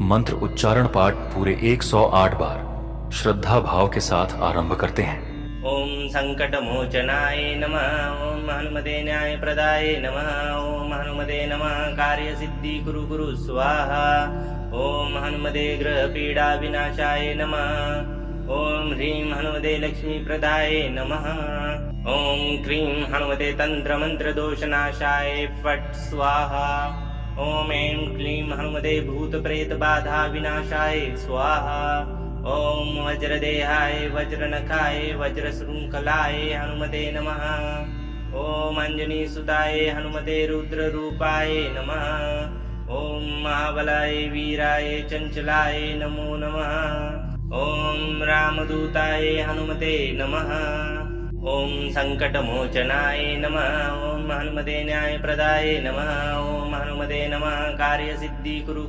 मंत्र उच्चारण पाठ पूरे 108 बार श्रद्धा भाव के साथ आरंभ करते हैं। ओम संकटमोचनाय नमः। ओम हनुमते न्याय प्रदाय नमः। ओम हनुमते नमः कार्यसिद्धि कुरु कुरु स्वाहा। ओम हनुमते ग्रह पीडा विनाशाय नमः। ओम ह्रीं हनुमते लक्ष्मी प्रदाय नमः। ओम क्रीं हनुमते तंत्र मंत्र दोषनाशाय फट स्वाहा। ओम ऐं क्लीं हनुमते भूत प्रेत बाधा विनाशाय स्वाहा। ओम वज्रदेहाय वज्रनखाय वज्रशृंखलाय हनुमते नमः। ओम अंजनी सुताय हनुमते रुद्ररूपाय नमः। ओम महाबलाय वीराय चंचलाय नमो नमः। ओम रामदूताय हनुमते नमः। ओम संकटमोचनाय नमः। ओम हनुमते न्यायप्रदाय नमः। ओम हनुमते नमः कार्यसिद्धि कुरु